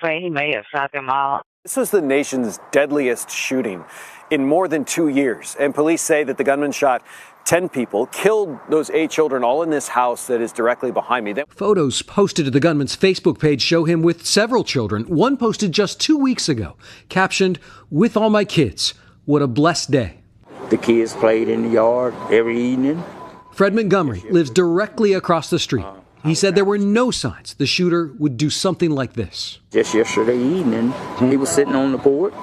say he may have shot them all. This was the nation's deadliest shooting in more than 2 years, and police say that the gunman shot 10 people, killed those 8 children, all in this house that is directly behind me. Photos posted to the gunman's Facebook page show him with several children. One posted just 2 weeks ago, captioned, "With all my kids, what a blessed day." The kids played in the yard every evening. Fred Montgomery lives directly across the street. He said there were no signs the shooter would do something like this. Just yesterday evening, he was sitting on the porch,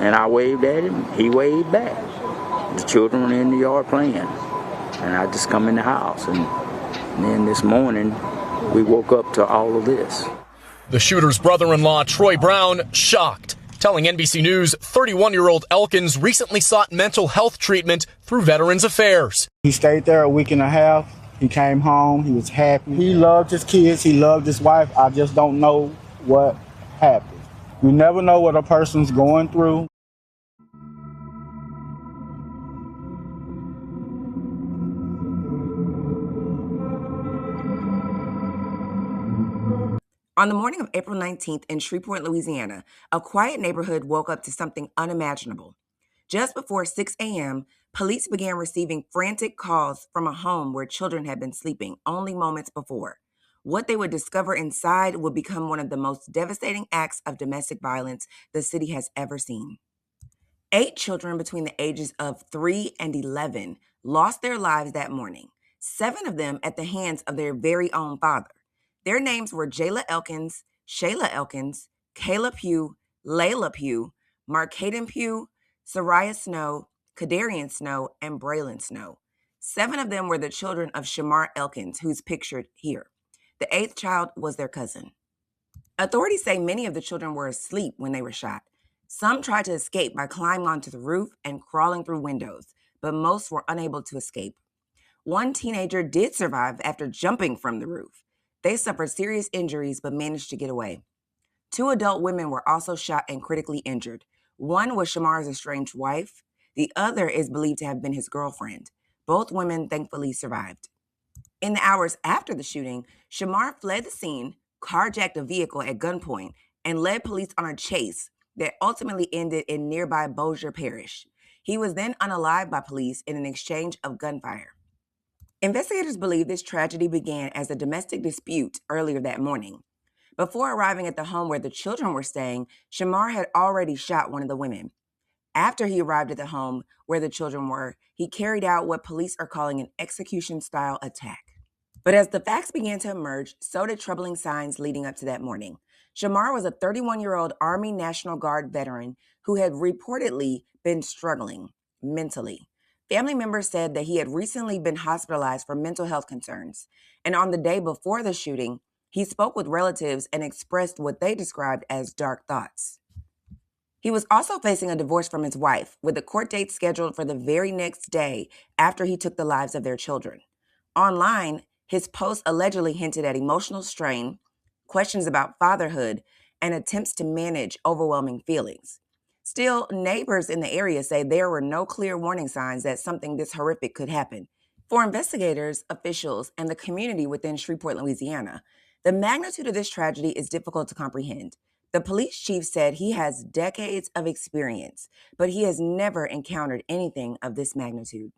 and I waved at him. He waved back. The children were in the yard playing, and I just come in the house. And then this morning, we woke up to all of this. The shooter's brother-in-law, Troy Brown, shocked, telling NBC News 31-year-old Elkins recently sought mental health treatment through Veterans Affairs. He stayed there a week and a half. He came home. He was happy. He loved his kids. He loved his wife. I just don't know what happened. You never know what a person's going through. On the morning of April 19th in Shreveport, Louisiana, a quiet neighborhood woke up to something unimaginable. Just before 6 a.m., police began receiving frantic calls from a home where children had been sleeping only moments before. What they would discover inside would become one of the most devastating acts of domestic violence the city has ever seen. 8 children between the ages of 3 and 11 lost their lives that morning, 7 of them at the hands of their very own father. Their names were Jayla Elkins, Shayla Elkins, Kayla Pugh, Layla Pugh, Markaden Pugh, Soraya Snow, Kadarian Snow, and Braylon Snow. 7 of them were the children of Shamar Elkins, who's pictured here. The 8th child was their cousin. Authorities say many of the children were asleep when they were shot. Some tried to escape by climbing onto the roof and crawling through windows, but most were unable to escape. One teenager did survive after jumping from the roof. They suffered serious injuries but managed to get away. 2 adult women were also shot and critically injured. One was Shamar's estranged wife. The other is believed to have been his girlfriend. Both women thankfully survived. In the hours after the shooting, Shamar fled the scene, carjacked a vehicle at gunpoint, and led police on a chase that ultimately ended in nearby Bossier Parish. He was then unalived by police in an exchange of gunfire. Investigators believe this tragedy began as a domestic dispute earlier that morning. Before arriving at the home where the children were staying, Shamar had already shot one of the women. After he arrived at the home where the children were, he carried out what police are calling an execution-style attack. But as the facts began to emerge, so did troubling signs leading up to that morning. Shamar was a 31-year-old Army National Guard veteran who had reportedly been struggling mentally. Family members said that he had recently been hospitalized for mental health concerns, and on the day before the shooting, he spoke with relatives and expressed what they described as dark thoughts. He was also facing a divorce from his wife, with a court date scheduled for the very next day after he took the lives of their children. Online, his posts allegedly hinted at emotional strain, questions about fatherhood, and attempts to manage overwhelming feelings. Still, neighbors in the area say there were no clear warning signs that something this horrific could happen. For investigators, officials, and the community within Shreveport, Louisiana, the magnitude of this tragedy is difficult to comprehend. The police chief said he has decades of experience, but he has never encountered anything of this magnitude.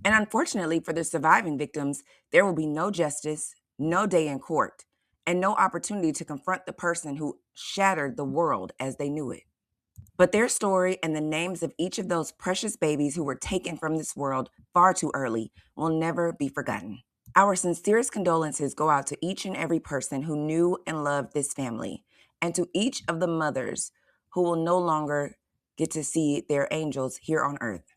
And unfortunately for the surviving victims, there will be no justice, no day in court, and no opportunity to confront the person who shattered the world as they knew it. But their story and the names of each of those precious babies who were taken from this world far too early will never be forgotten. Our sincerest condolences go out to each and every person who knew and loved this family, and to each of the mothers who will no longer get to see their angels here on earth.